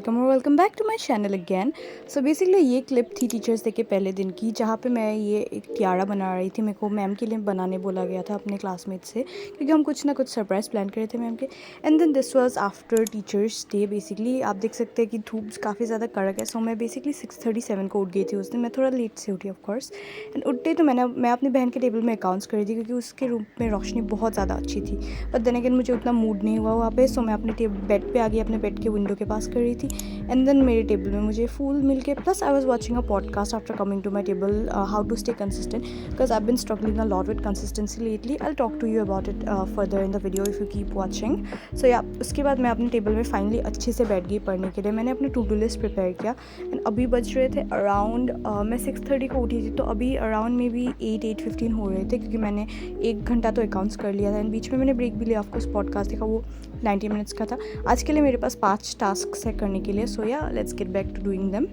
Welcome और welcome back to my channel again. So basically ये clip थी teachers day के पहले दिन की, जहाँ पे मैं ये एक टियारा बना रही थी। मेरे को मैम के लिए बनाने बोला गया था अपने क्लासमेट से, क्योंकि हम कुछ ना कुछ सरप्राइज़ प्लान कर रहे थे मैम के। And then this was after teachers day. Basically आप देख सकते हैं कि धूप काफ़ी ज़्यादा कड़क है। सो मैं बेसिकली 6:37 को उठ गई थी उस दिन। मैं थोड़ा लेट से उठी ऑफकोर्स। एंड उठते तो मैं अपनी बहन के टेबल में अकाउंट्स कर रही थी, क्योंकि उसके रूम में रोशनी बहुत ज़्यादा अच्छी थी। बट देन अगेन मुझे उतना मूड नहीं हुआ वहाँ पे। सो मैं अपने बेड पे आ गई, अपने बेड के विंडो के पास कर रही थी। एंड देन मेरे टेबल में मुझे फूल मिल के, plus I was watching a podcast after coming to my table, how to stay consistent, because I have been struggling a lot with consistency lately. I will talk to you about it further in the video if you keep watching. So yeah उसके बाद मैं अपने table में finally अच्छे से बैठ गई पढ़ने के लिए। मैंने अपने टू डू लिस्ट प्रिपेयर किया। एंड अभी बज रहे थे अराउंड, मैं 6:30 को उठी थी, तो अभी अराउंड मे बी 8-8:15 हो रहे थे, क्योंकि मैंने 1 घंटा तो अकाउंट्स कर लिया था। एंड बीच में मैंने ब्रेक भी लिया, ऑफकोर्स पॉडकास्ट देखा, वो 90 मिनट्स का था। आज के लिए मेरे पास 5 टास्क है करने के लिए। So yeah let's get back to doing them.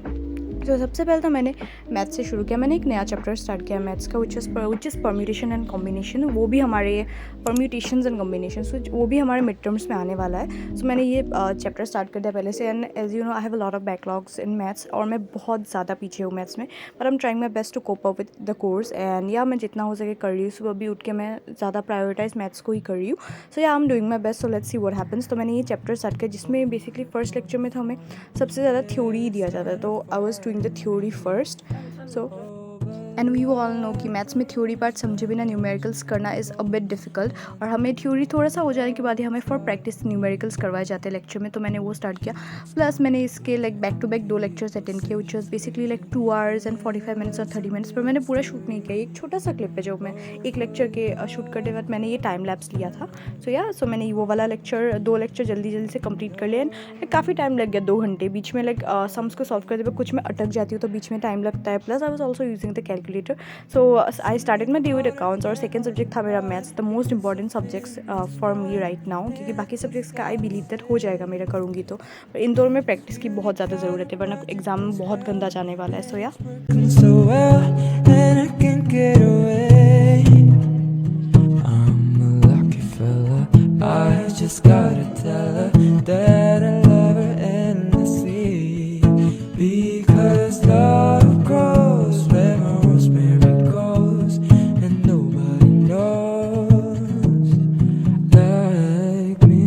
तो सबसे पहले तो मैंने मैथ्स से शुरू किया। मैंने एक नया चैप्टर स्टार्ट किया मैथ्स का, which is permutation and combination. वो भी हमारे परम्यूटेशंस एंड कॉम्बिनेशन, वो भी हमारे मिड टर्म्स में आने वाला है। सो मैंने ये चैप्टर स्टार्ट कर दिया पहले से। And as you know I have a lot of backlogs in maths, और मैं बहुत ज़्यादा पीछे हूँ मैथ्स में। पर I am trying my best to cope up with the course. And yeah मैं जितना हो सके कर रही हूँ। सुबह भी उठ के मैं ज़्यादा प्रायोरिटाइज मैथ्स को ही कर रही हूँ। सो yeah I am doing my best. So let's see what happens. तो मैंने ये चैप्टर स्टार्ट किया, जिसमें बेसिकली फर्स्ट लेक्चर में तो हमें सबसे ज़्यादा थ्योरी ही दिया जाता है। तो I was doing the theory first. So and we all know कि मैथ्स में थ्योरी पार्ट समझे बिना न्यूमेरिकल्स करना इज़ अ बिट डिफिकल्ट, और हमें थ्योरी थोड़ा सा हो जाने के बाद ही हमें फॉर प्रैक्टिस न्यूमेरिकल्स करवाए जाते हैं लेक्चर में। तो मैंने वो स्टार्ट किया। प्लस मैंने इसके like back to back 2 lectures attend किए, which was basically like 2 hours and 45 minutes और 30 मिनट्स। पर मैंने पूरा शूट नहीं किया। एक छोटा सा क्लिप है जो मैं एक लेक्चर के शूट करते वक्त मैंने ये टाइम लैप्स लिया था। सो मैंने वो वाला लेक्चर 2 लेक्चर जल्दी जल्दी से कंप्लीट कर लिए। एंड काफ़ी टाइम लग गया, 2 घंटे। बीच में लाइक सम्स को सॉल्व करते हुए कुछ में अटक जाती हूँ, तो बीच में टाइम लगता है। Plus I was also using the calculator. So I started my day with accounts, और सेकंड सब्जेक्ट था मेरा maths, the most important subjects for me right now, क्योंकि बाकी सब्जेक्ट्स का आई बिलीव दैट हो जाएगा मेरा, करूँगी तो। पर इन दोनों में प्रैक्टिस की बहुत ज़्यादा ज़रूरत है, वरना एग्जाम में बहुत गंदा जाने वाला है। सो या because love grows where rosemary goes, and nobody knows like me.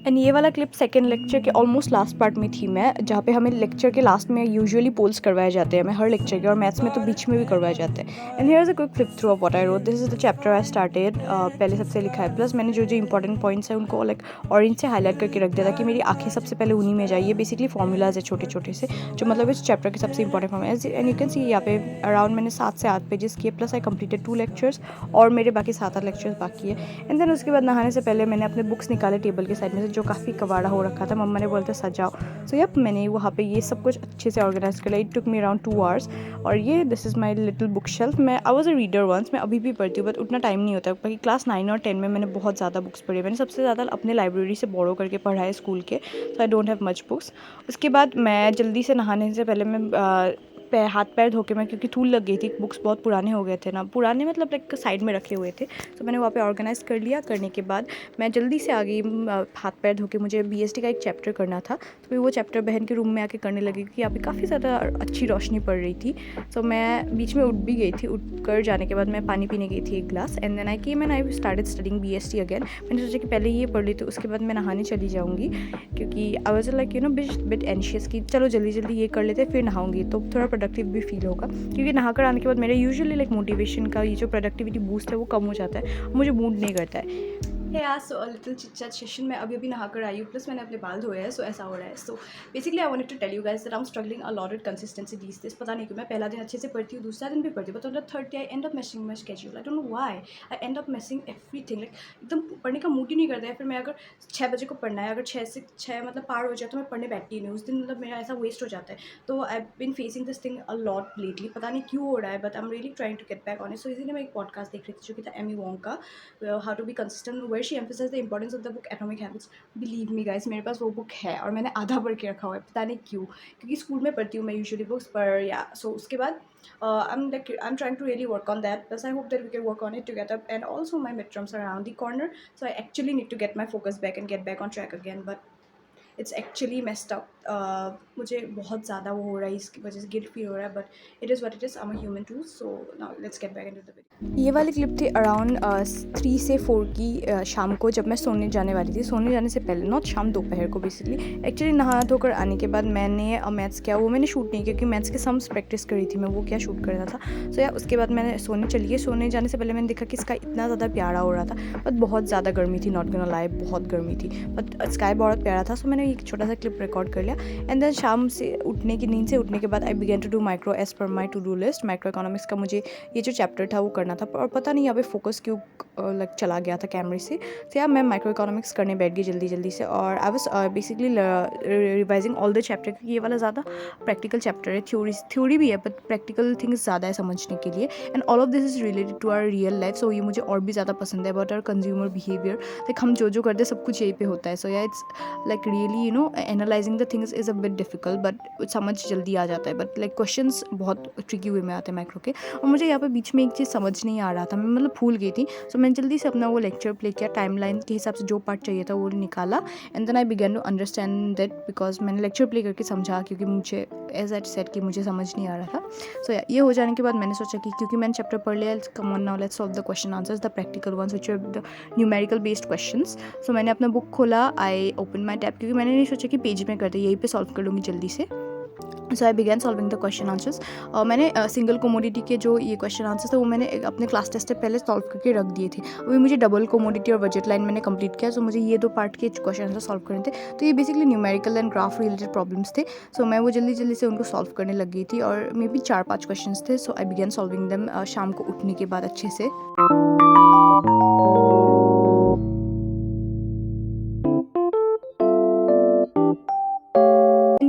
And ये वाला क्लिप सेकेंड लेक्चर के ऑलमोस्ट लास्ट पार्ट में थी मैं, जहाँ पे हमें लेक्चर के लास्ट में यूजुअली पोल्स करवाए जाते हैं, हमें हर लेक्चर के, और मैथ्स में तो बीच में भी करवाए जाते हैं। And here is a quick flip through of what I wrote. This is the chapter I started. पहले सबसे लिखा है, प्लस मैंने जो जो इंपॉर्टेंट पॉइंट्स हैं उनको लाइक ऑरेंज से हाईलाइट करके रख दिया था, कि मेरी आंखें सबसे पहले उन्हीं में जाइए। बेसिकली फॉर्मूलाज है छोटे छोटे से, जो मतलब इस चैप्टर के सबसे important formulas. And you can see यहाँ पे अराउंड मैंने 7 से 8 पेजेस किए, प्लस आई कंप्लीटेड 2 लेक्चर्स, और मेरे बाकी 7-8 लेक्चर्स बाकी है। एंड देन उसके बाद नहाने से पहले मैंने अपने बुक्स निकाले टेबल के साइड में से, जो काफ़ी कबाड़ा हो रखा था। मम्मा ने बोलते सजाओ। सो यप मैंने वहाँ पे ये सब कुछ अच्छे से ऑर्गेनाइज कर लिया। It took me around 2 hours। और ये this is my little book shelf. मैं I was a reader once, मैं अभी भी पढ़ती हूँ, बट उतना टाइम नहीं होता। बाकी क्लास 9 और 10 में मैंने बहुत ज़्यादा बुक्स पढ़ी। मैंने सबसे ज़्यादा अपने लाइब्रेरी से बोरो करके पढ़ा है स्कूल के। So I don't have much books. उसके बाद मैं जल्दी से नहाने से पहले मैं हाथ पैर धो के, मैं क्योंकि धूल लग गई थी, बुक्स बहुत पुराने हो गए थे ना, पुराने मतलब लाइक साइड में रखे हुए थे। तो मैंने वहाँ पे ऑर्गेनाइज़ कर लिया। करने के बाद मैं जल्दी से आ गई हाथ पैर धो के। मुझे बीएसटी का एक चैप्टर करना था, तो फिर वो चैप्टर बहन के रूम में आके करने लगी, क्योंकि यहाँ पे काफ़ी ज़्यादा अच्छी रोशनी पड़ रही थी। सो मैं बीच में उठ भी गई थी। उठ कर जाने के बाद मैं पानी पीने गई थी 1 गिलास। And then I came and I started studying BST again. मैंने सोचा कि पहले ये पढ़ ली, तो उसके बाद मैं नहाने चली जाऊँगी, क्योंकि I was like you know bit anxious कि चलो जल्दी जल्दी ये कर लेते, फिर नहाऊंगी तो थोड़ा प्रोडक्टिव भी फील होगा। क्योंकि नहाकर आने के बाद मेरे यूजुअली लाइक मोटिवेशन का ये जो प्रोडक्टिविटी बूस्ट है वो कम हो जाता है, मुझे मूड नहीं करता है। So a little chit chat session में अभी नहाकर आई हूँ, प्लस मैंने अपने बाल धोए हैं। सो ऐसा हो रहा है। So basically I wanted to tell you guys that I am struggling a lot with consistency these days. पता नहीं क्यों, मैं पहला दिन अच्छे से पढ़ती हूँ, दूसरा दिन भी पढ़ती हूँ, but on the third day I and up missing my schedule. I don't know why I and up missing everything. Like एकदम पढ़ने का मूड ही नहीं करता है। फिर मैं अगर 6 बजे को पढ़ना है, अगर 6 से 6 मतलब पार हो जाए, तो मैं पढ़ने बैठती ही नहीं उस दिन। मतलब मेरा ऐसा वेस्ट हो जाता है। तो I have been facing this thing a lot lately, पता नहीं क्यों हो रहा है, but I am really trying to get back on it. सो इसीलिए मैं एक पॉडकास्ट देख रही थी, जो कि था एमी वोंग का, how to be consistent, where she emphasize the importance of the book atomic habits. Believe me guys, मेरे पास वो बुक है और मैंने आधा पढ़ के रखा हुआ है, पता नहीं क्यों, क्योंकि स्कूल में पढ़ती हूँ मैं यूजुअली बुक्स पर, या सो उसके बाद I'm trying to really work on that. Plus, I hope that we can work on it together. And also, my midterms are around the corner, so I actually need to get my focus back and get back on track again. But it's actually messed up. मुझे बहुत ज़्यादा वो हो रहा है, इसकी वजह से गिल्ट फील हो रहा है, but it is what it is, I am a human too. So now let's get back into the video. ये वाली क्लिप थी अराउंड 3 से 4 की शाम को, जब मैं सोने जाने वाली थी, सोने जाने से पहले, नॉट शाम, दोपहर को बेसिकली। एक्चुअली नहा धोकर आने के बाद मैंने मैथ्स किया, वो मैंने शूट नहीं किया क्योंकि मैथ्स के सम्स प्रैक्टिस करी थी मैं, वो क्या शूट कर रहा था। सो या उसके बाद मैंने सोने चली गई। सोने जाने से पहले मैंने देखा कि स्काई इतना ज़्यादा प्यारा हो रहा था, बट बहुत ज़्यादा गर्मी थी, नॉट गोना लाई, बहुत गर्मी थी, बट स्काई बहुत प्यारा था। सो मैंने एक छोटा सा क्लिप रिकॉर्ड कर लिया। एंड देन शाम से उठने की, नींद से उठने के बाद I begin to do micro as per my to do list. Microeconomics का मुझे ये जो चैप्टर था वो करना था, और पता नहीं यहाँ पे फोकस क्यों लाइक चला गया था कैमरे से। तो यार मैं माइक्रो इकोनॉमिक्स करने बैठ गई जल्दी जल्दी से, और I was basically revising all the chapter, क्योंकि ये वाला ज़्यादा प्रैक्टिकल चैप्टर है। थ्योरी भी है बट प्रैक्टिकल थिंग्स ज़्यादा है समझने के लिए, and all of this is related to our real life. So ये मुझे और भी ज़्यादा पसंद है, about our consumer behaviour. Like हम जो करते हैं सब कुछ यहीं पे होता है। सो या it's like really analysing the things is a bit difficult, but समझ जल्दी आ जाता है। बट लाइक क्वेश्चंस बहुत ट्रिकी वे में आते हैं माइक्रो के। और मुझे यहाँ पे बीच में एक चीज़ समझ नहीं आ रहा था, मैं मतलब भूल गई थी। सो मैंने जल्दी से अपना वो लेक्चर प्ले किया, टाइमलाइन के हिसाब से जो पार्ट चाहिए था वो निकाला, and then I began to understand that, because मैंने लेक्चर प्ले करके समझा, क्योंकि मुझे एज आई सेड कि मुझे समझ नहीं आ रहा था। सो ये हो जाने के बाद मैंने सोचा कि क्योंकि मैंने चैप्टर पढ़ लिया, come on now let's solve the question answers, the practical ones which are the numerical based questions. So मैंने अपना बुक खोला, आई ओपन माई टैब, क्योंकि मैंने नहीं सोचा कि पेज में करते, यहीं पे सॉल्व कर लूँगी जल्दी से। So I began solving the question answers. मैंने सिंगल कोमोडिटी के जो ये क्वेश्चन आंसर्स थे वो मैंने अपने क्लास टेस्ट से पहले सॉल्व करके रख दिए थे। अभी मुझे डबल कोमोडिटी और बजट लाइन मैंने कंप्लीट किया, सो मुझे ये 2 पार्ट के क्वेश्चन आंसर सॉल्व करने थे। तो ये basically numerical and graph related problems थे। सो मैं वो जल्दी जल्दी से उनको सॉल्व करने लग गई थी, और मे बी 4-5 क्वेश्चन थे। So I began solving them शाम को उठने के बाद अच्छे से।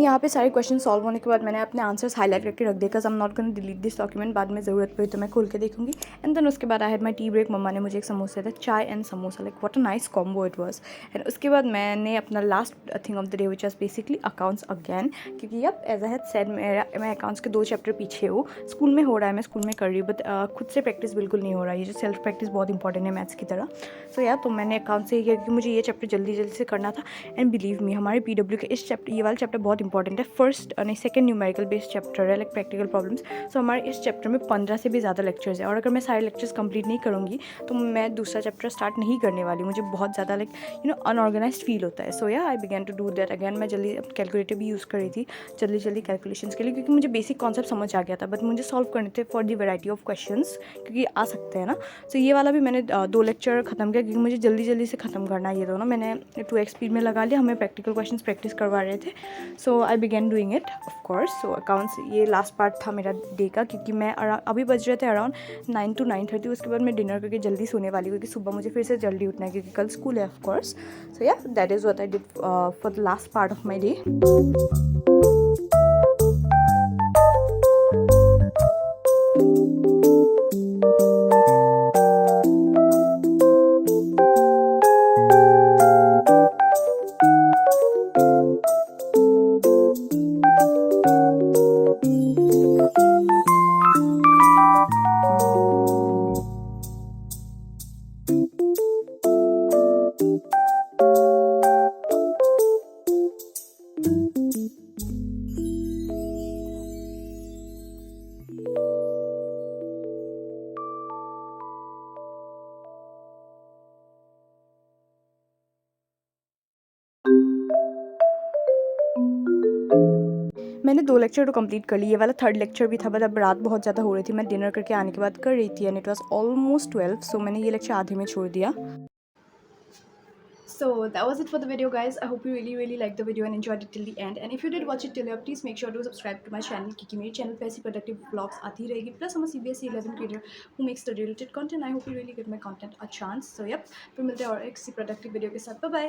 यहाँ पे सारे क्वेश्चन सॉल्व होने के बाद मैंने अपने आंसर्स हाईलाइट करके रख दिया, because I am not gonna delete this document, बाद में ज़रूरत पड़ी तो मैं खोल के देखूंगी। एंड देन उसके बाद I had my tea break. मम्मा ने मुझे एक समोसा दिया, चाय and samosa, like what a nice combo it was. And उसके बाद मैंने अपना last thing of the day which was basically accounts again, क्योंकि अब एज आई हैड सेड मैं अकाउंट्स के 2 चैप्टर पीछे हूँ। स्कूल में हो रहा है, मैं स्कूल में कर रही हूँ, बट खुद से प्रैक्टिस बिल्कुल नहीं हो रहा है। ये जो सेल्फ प्रैक्टिस बहुत इंपॉर्टेंट है मैथ्स की तरह। सो यार तो मैंने अकाउंट से ही किया, क्योंकि मुझे ये चैप्टर जल्दी जल्दी से करना था। एंड बिलीव मी, हमारे PW के इस चैप्टर, ये वाला चैप्टर बहुत इंपॉर्टेंट है। फर्स्ट नहीं, सेकंड न्यूमेरिकल बेस्ड चैप्टर है, लाइक प्रैक्टिकल प्रॉब्लम्स। सो हमारे इस चैप्टर में 15 से भी ज़्यादा लेक्चर्स है, और अगर मैं सारे लेक्चर्स कंप्लीट नहीं करूँगी तो मैं दूसरा चैप्टर स्टार्ट नहीं करने वाली। मुझे बहुत ज़्यादा लाइक अनऑर्गेनाइज्ड फील होता है। So yeah I began to do that again. मैं जल्दी कैलकुलेटर भी यूज़ कर रही थी जल्दी जल्दी कैलकुलेशंस के लिए, क्योंकि मुझे बेसिक कॉन्सेप्ट समझ आ गया था, बट मुझे सॉल्व करने थे for the variety of questions, क्योंकि आ सकते हैं ना। सो ये वाला भी मैंने 2 लेक्चर ख़त्म किया, क्योंकि मुझे जल्दी जल्दी से ख़त्म करना है ये दोनों। मैंने 2x स्पीड में लगा लिया, हमें प्रैक्टिकल क्वेश्चन प्रैक्टिस करवा रहे थे। So I began doing it of course. So accounts ये लास्ट पार्ट था मेरा डे का, क्योंकि मैं अभी बज रहे थे अराउंड 9 to 9:30। उसके बाद मैं डिनर करके जल्दी सोने वाली हूँ, क्योंकि सुबह मुझे फिर से जल्दी उठना है, क्योंकि कल स्कूल है of course. So yeah that is what I did for the last part of my day. मैंने 2 लेक्चर तो कंप्लीट कर लिए, ये वाला 3rd लेक्चर भी था, बट अब रात बहुत ज़्यादा हो रही थी। मैं डिनर करके आने के बाद कर रही थी, एंड इट वॉज ऑलमोस्ट 12। सो मैंने ये लेक्चर आधे में छोड़ दिया। So that was it for the video, guys. I hope you really liked the video and enjoyed it till the end. And if you did watch it till here, please make sure to subscribe to my channel, क्योंकि मेरे channel पे ऐसी productive blogs आती रहेगी। Plus I'm a CBSE 11 creator who makes the related content. I hope you really give my content a chance. So yep, फिर मिलते हैं और एक सी प्रोडक्टिव वीडियो के साथ। Bye bye.